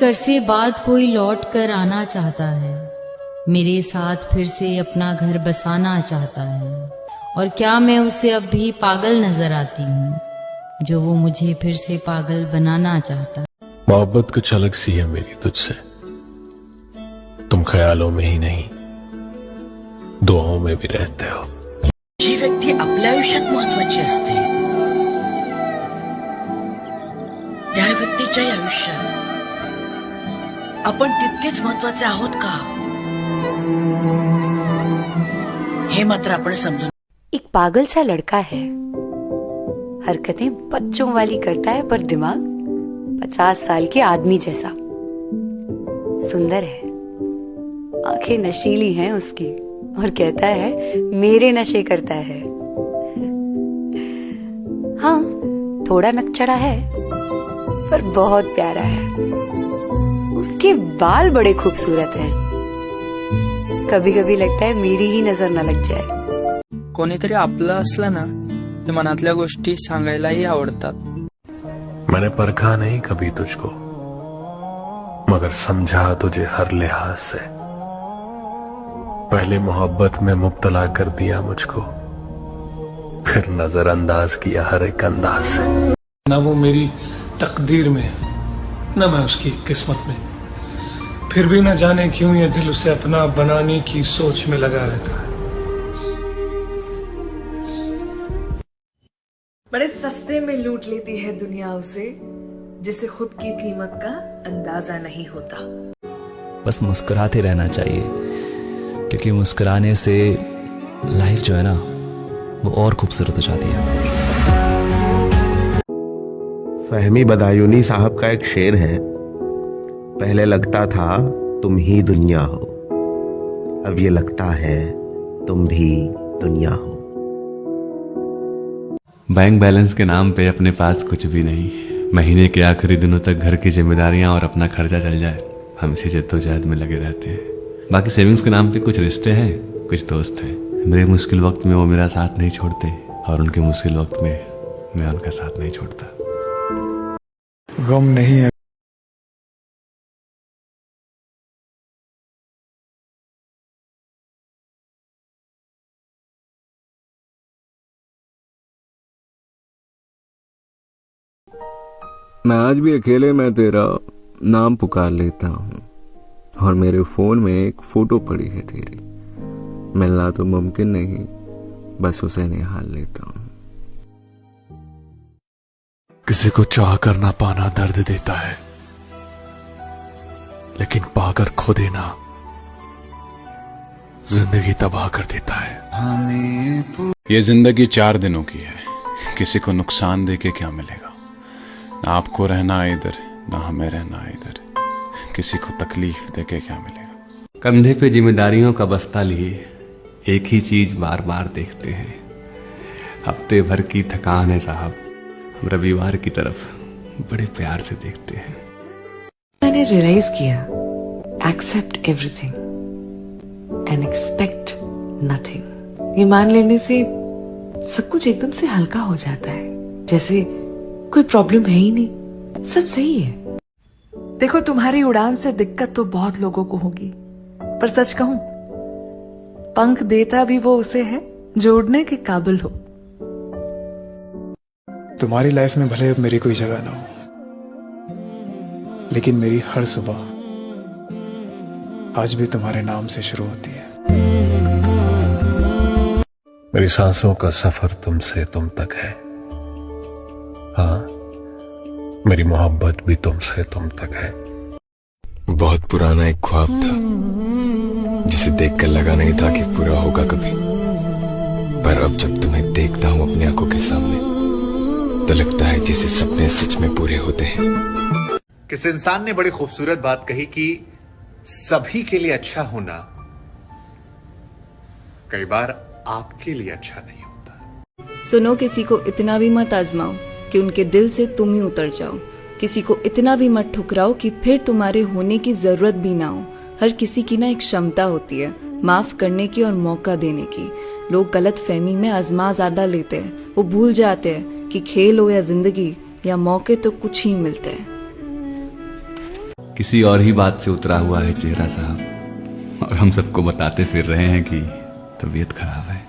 अरसे बाद कोई लौट कर आना चाहता है, मेरे साथ फिर से अपना घर बसाना चाहता है। और क्या मैं उसे अब भी पागल नजर आती हूँ, जो वो मुझे फिर से पागल बनाना चाहता है। मोहब्बत कुछ अलग सी है मेरी तुझसे, तुम ख्यालों में ही नहीं दुआओं में भी रहते हो। जी व्यक्ती आपल्या आयुष्यात महत्वाची असते, त्या व्यक्तीच्या आयुष्यात आपण तितकेच महत्वाचे आहोत का, हे मात्र आपण समजून। एक पागल सा लड़का है, हरकतें बच्चों वाली करता है पर दिमाग 50 साल के आदमी जैसा। सुंदर है, आंखें नशीली हैं उसकी, और कहता है मेरे नशे करता है। हाँ, थोड़ा नकचड़ा है पर बहुत प्यारा है। उसके बाल बड़े खूबसूरत हैं, कभी कभी लगता है मेरी ही नजर न लग जाए। कोणीतरी आपलं असलं ना, ते मनातल्या गोष्टी सांगायलाही आवडतात। मैंने परखा नहीं कभी तुझको, मगर समझा तुझे हर लिहाज से। पहले मोहब्बत में मुब्तला कर दिया मुझको, फिर नजरअंदाज किया हर एक अंदाज से। ना वो मेरी तकदीर में, ना मैं उसकी किस्मत में, फिर भी न जाने क्यों ये दिल उसे अपना बनाने की सोच में लगा रहता है। बड़े सस्ते में लूट लेती है दुनिया उसे, जिसे खुद की कीमत का अंदाजा नहीं होता। बस मुस्कुराते रहना चाहिए, क्योंकि मुस्कुराने से लाइफ जो है ना, वो और खूबसूरत हो जाती है। फहमी बदायूनी साहब का एक शेर है, पहले लगता था तुम ही दुनिया हो, अब ये लगता है तुम भी दुनिया हो। बैंक बैलेंस के नाम पे अपने पास कुछ भी नहीं, महीने के आखिरी दिनों तक घर की जिम्मेदारियां और अपना खर्चा चल जाए, हम इसी जद्दोजहद में लगे रहते हैं। बाकी सेविंग्स के नाम पे कुछ रिश्ते हैं, कुछ दोस्त हैं। मेरे मुश्किल वक्त में वो मेरा साथ नहीं छोड़ते, और उनके मुश्किल वक्त में मैं उनका साथ नहीं छोड़ता। गम नहीं है। मैं आज भी अकेले में तेरा नाम पुकार लेता हूँ, और मेरे फोन में एक फोटो पड़ी है तेरी। मिलना तो मुमकिन नहीं, बस उसे निहाल लेता हूँ। किसी को चाह कर ना पाना दर्द देता है, लेकिन पाकर खो देना जिंदगी तबाह कर देता है। ये जिंदगी 4 दिनों की है, किसी को नुकसान दे के क्या मिलेगा। ना आपको रहना इधर, ना हमें रहना इधर, किसी को तकलीफ दे के क्या मिलेगा। कंधे पे जिम्मेदारियों का बस्ता लिए एक ही चीज बार बार देखते हैं। हफ्ते भर की थकान है साहब, हम रविवार की तरफ बड़े प्यार से देखते हैं। मैंने रियलाइज किया, accept everything and expect nothing. ये मान लेने से सब कुछ एकदम से हल्का हो जाता है, जैसे कोई प्रॉब्लम है ही नहीं, सब सही है। देखो, तुम्हारी उड़ान से दिक्कत तो बहुत लोगों को होगी, पर सच कहूं, पंख देता भी वो उसे है जो उड़ने के काबिल हो। तुम्हारी लाइफ में भले अब मेरी कोई जगह ना हो, लेकिन मेरी हर सुबह आज भी तुम्हारे नाम से शुरू होती है। मेरी सांसों का सफर तुमसे तुम तक है। हाँ, मेरी मोहब्बत भी तुमसे तुम तक है। बहुत पुराना एक ख्वाब था, जिसे देखकर लगा नहीं था कि पूरा होगा कभी, पर अब जब तुम्हें देखता हूं अपनी आंखों के सामने, तो लगता है जैसे सपने सच में पूरे होते हैं। किस इंसान ने बड़ी खूबसूरत बात कही कि सभी के लिए अच्छा होना कई बार आपके लिए अच्छा नहीं होता। सुनो, किसी को इतना भी मत आजमाओ कि उनके दिल से तुम ही उतर जाओ। किसी को इतना भी मत ठुकराओ कि फिर तुम्हारे होने की जरूरत भी ना हो। हर किसी की ना एक क्षमता होती है, माफ करने की और मौका देने की। लोग गलत फहमी में आजमा ज्यादा लेते हैं, वो भूल जाते हैं कि खेल हो या जिंदगी या मौके तो कुछ ही मिलते हैं। किसी और ही बात से उतरा हुआ है चेहरा साहब, और हम सबको बताते फिर रहे हैं कि तबीयत खराब है।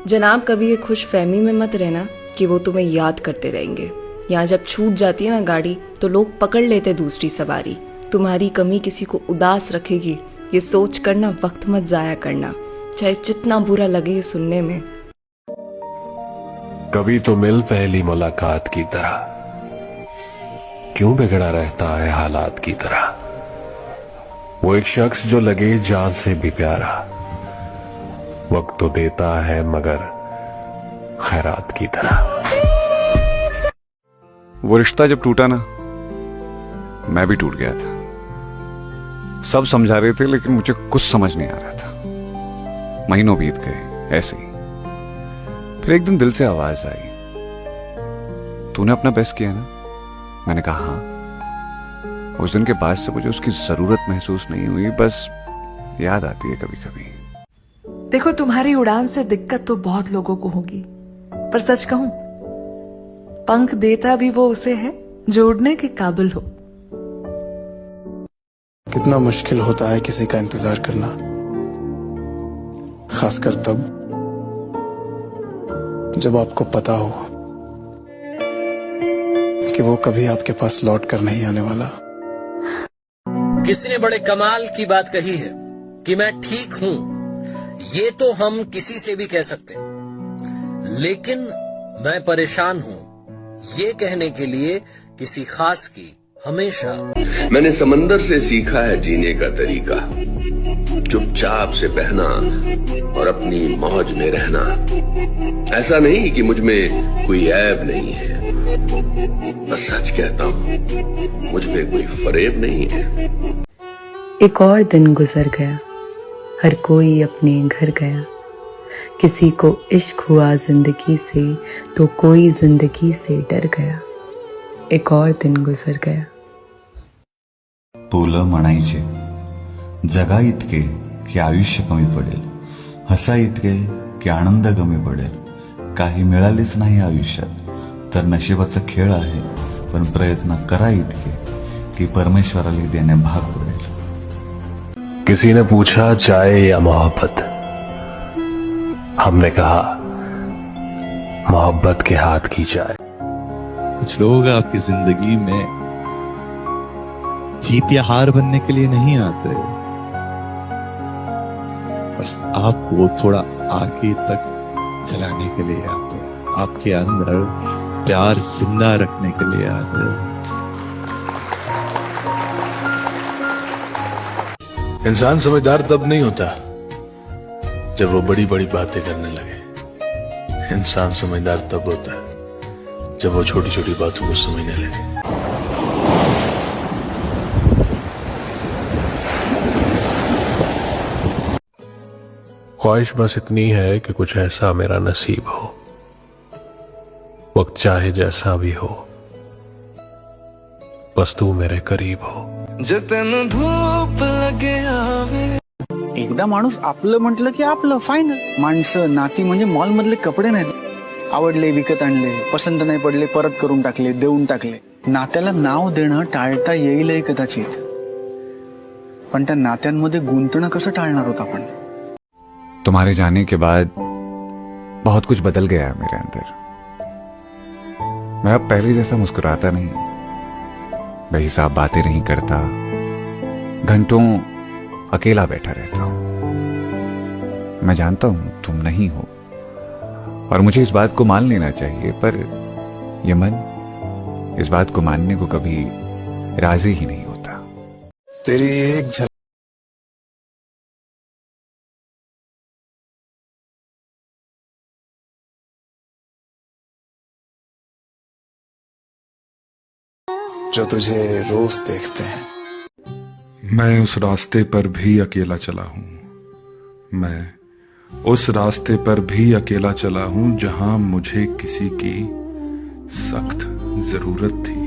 जनाब, कभी ये खुश फहमी में मत रहना कि वो तुम्हें याद करते रहेंगे। यहाँ जब छूट जाती है ना गाड़ी तो लोग पकड़ लेते दूसरी सवारी। तुम्हारी कमी किसी को उदास रखेगी, ये सोच कर ना वक्त मत जाया करना, चाहे जितना बुरा लगे ये सुनने में। कभी तो मिल पहली मुलाकात की तरह, क्यों बिगड़ा रहता है हालात की तरह। वो एक शख्स जो लगे जान से भी प्यारा, वक्त तो देता है मगर खैरात की तरह। वो रिश्ता जब टूटा ना, मैं भी टूट गया था। सब समझा रहे थे लेकिन मुझे कुछ समझ नहीं आ रहा था। महीनों बीत गए ऐसे ही। फिर एक दिन दिल से आवाज आई, तूने अपना बेस्ट किया ना? मैंने कहा हाँ। उस दिन के बाद से मुझे उसकी जरूरत महसूस नहीं हुई, बस याद आती है कभी कभी। देखो, तुम्हारी उड़ान से दिक्कत तो बहुत लोगों को होगी, पर सच कहूं, पंख देता भी वो उसे है जो उड़ने के काबिल हो। कितना मुश्किल होता है किसी का इंतजार करना, खासकर तब जब आपको पता हो कि वो कभी आपके पास लौट कर नहीं आने वाला। किसी ने बड़े कमाल की बात कही है कि मैं ठीक हूं, ये तो हम किसी से भी कह सकते हैं, लेकिन मैं परेशान हूं, ये कहने के लिए किसी खास की हमेशा। मैंने समंदर से सीखा है जीने का तरीका, चुपचाप से बहना और अपनी मौज में रहना। ऐसा नहीं कि मुझ में कोई ऐब नहीं है, बस सच कहता हूँ, मुझ में कोई फरेब नहीं है। एक और दिन गुजर गया, हर कोई अपने घर गया। किसी को इश्क हुआ जिंदगी से तो कोई जिंदगी से डर गया। एक और दिन गुजर गया। पोलं म्हणायचे, जगा इतके की आयुष्य कमी पडेल, हसा इतके की आनंद कमी पडेल, काही मिळालेच नाही आयुष्यात तर नशिबाचा खेळ आहे, पण प्रयत्न करा इतके की परमेश्वराला देणे भाग पडेल। किसी ने पूछा चाय या मोहब्बत, हमने कहा मोहब्बत के हाथ की चाय। कुछ लोग आपकी जिंदगी में जीत या हार बनने के लिए नहीं आते, बस आपको थोड़ा आगे तक चलाने के लिए आते हैं, आपके अंदर प्यार जिंदा रखने के लिए आते हैं। इंसान समझदार तब नहीं होता जब वो बड़ी बड़ी बातें करने लगे। इंसान समझदार तब होता है जब वो छोटी छोटी बातों को समझने लगे। ख्वाहिश बस इतनी है कि कुछ ऐसा मेरा नसीब हो, वक्त चाहे जैसा भी हो, बस तू मेरे करीब हो। जतन धूप लगे आवे। एकदा माणूस आपलं म्हटलं की आपलं फायनल। माणसं नाती म्हणजे मॉल मधले कपडे नाहीत, आवडले विकत आणले, पसंत नाही पडले परत करून टाकले, देऊन टाकले। नात्याला नाव देणं टाळता येईलही कदाचित, पण त्या नात्यांमध्ये गुंतणं कसं टाळणार होत आपण? तुम्हारे जाने के बाद बहुत कुछ बदल गया है मेरे अंदर। मैं अब पहले जैसा मुस्कुराता नहीं, बेहिसाब बातें नहीं करता, घंटों अकेला बैठा रहता हूं। मैं जानता हूं तुम नहीं हो और मुझे इस बात को मान लेना चाहिए, पर यह मन इस बात को मानने को कभी राजी ही नहीं होता। तेरी एक झलक जो तुझे रोज देखते हैं। मैं उस रास्ते पर भी अकेला चला हूं, मैं उस रास्ते पर भी अकेला चला हूं जहां मुझे किसी की सख्त जरूरत थी।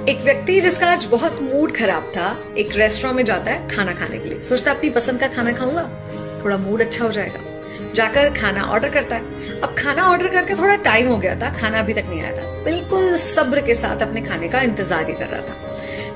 एक व्यक्ति जिसका आज बहुत मूड खराब था, एक रेस्टोरेंट में जाता है खाना खाने के लिए। सोचता है अपनी पसंद का खाना खाऊंगा, थोड़ा मूड अच्छा हो जाएगा। जाकर खाना ऑर्डर करता है। अब खाना ऑर्डर करके थोड़ा टाइम हो गया था, खाना अभी तक नहीं आया था। बिल्कुल सब्र के साथ अपने खाने का इंतजार ही कर रहा था,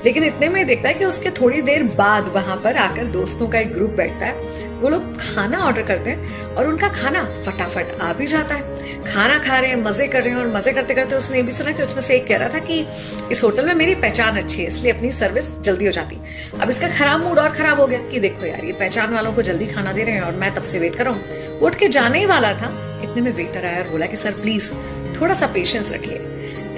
लेकिन इतने में देखता है कि उसके थोड़ी देर बाद वहां पर आकर दोस्तों का एक ग्रुप बैठता है। वो लोग खाना ऑर्डर करते हैं और उनका खाना फटाफट आ भी जाता है। खाना खा रहे हैं, मजे कर रहे हैं, और मजे करते करते उसने ये भी सुना कि उसमें से एक कह रहा था कि इस होटल में मेरी पहचान अच्छी है, इसलिए अपनी सर्विस जल्दी हो जाती। अब इसका खराब मूड और खराब हो गया कि देखो यार, ये पहचान वालों को जल्दी खाना दे रहे हैं और मैं तब से वेट कर रहा हूँ। उठ के जाने ही वाला था, इतने में वेटर आया और बोला कि सर प्लीज थोड़ा सा पेशेंस रखिए,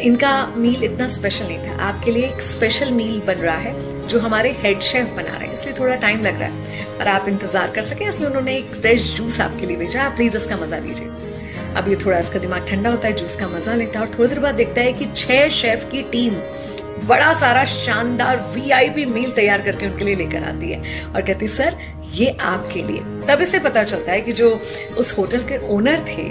इनका मील इतना स्पेशल नहीं था, आपके लिए एक स्पेशल मील बन रहा है जो हमारे हेड शेफ बना रहे हैं, इसलिए थोड़ा टाइम लग रहा है, और आप इंतजार कर सके इसलिए उन्होंने एक फ्रेश जूस आपके लिए भेजा, आप प्लीज इसका मजा लीजिए। अब ये थोड़ा इसका दिमाग ठंडा होता है, जूस का मजा लेता है, और थोड़ी देर बाद देखता है कि 6 शेफ की टीम बड़ा सारा शानदार VIP मील तैयार करके उनके लिए लेकर आती है और कहती सर ये आपके लिए। तब इसे पता चलता है कि जो उस होटल के ओनर थे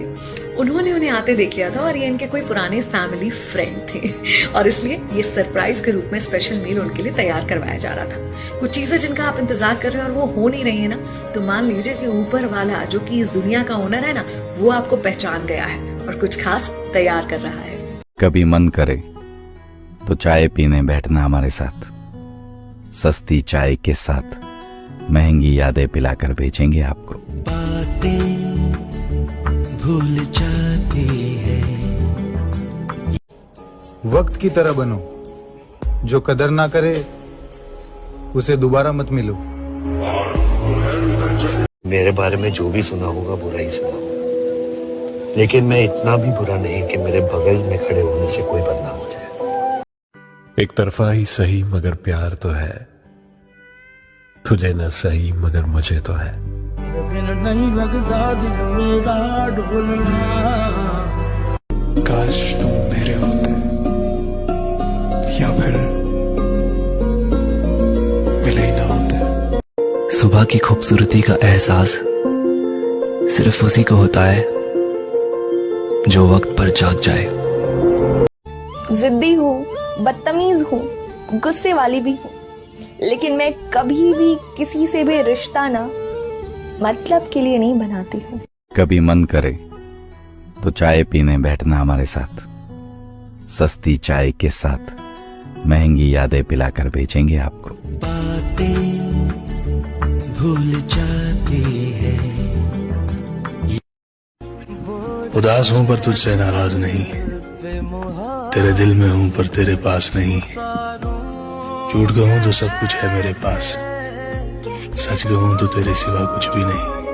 उन्होंने उन्हें आते देख लिया था और ये इनके कोई पुराने फैमिली फ्रेंड थे, और इसलिए ये सरप्राइज के रूप में स्पेशल मील उनके लिए तैयार करवाया जा रहा था। कुछ चीजें जिनका आप इंतजार कर रहे हो और वो हो नहीं रही है ना, तो मान लीजिए कि ऊपर वाला जो कि इस दुनिया का ओनर है ना, वो आपको पहचान गया है और कुछ खास तैयार कर रहा है। कभी मन करे तो चाय पीने बैठना हमारे साथ, सस्ती चाय के साथ महंगी यादें पिलाकर बेचेंगे आपको। भूल जाती है। वक्त की तरह बनो, जो कदर ना करे उसे दोबारा मत मिलो। मेरे बारे में जो भी सुना होगा बुरा ही सुना होगा, लेकिन मैं इतना भी बुरा नहीं कि मेरे बगल में खड़े होने से कोई बदनाम हो जाए। एक तरफा ही सही मगर प्यार तो है, तुझे न सही मगर मुझे तो है। नहीं लगता दिल मेरा ढोलना। काश तुम मेरे होते, या फिर मिले ही ना होते। सुबह की खूबसूरती का एहसास सिर्फ उसी को होता है जो वक्त पर जाग जाए। जिद्दी हूँ, बदतमीज हूँ, गुस्से वाली भी हूँ, लेकिन मैं कभी भी किसी से भी रिश्ता ना मतलब के लिए नहीं बनाती हूँ। कभी मन करे तो चाय पीने बैठना हमारे साथ, सस्ती चाय के साथ महंगी यादें पिलाकर बेचेंगे आपको। बातें भूल जाती है। उदास हूं पर तुझसे नाराज नहीं, तेरे दिल में हूं पर तेरे पास नहीं। झूठ कहूं तो सब कुछ है मेरे पास, सच कहूं तो तेरे सिवा कुछ भी नहीं।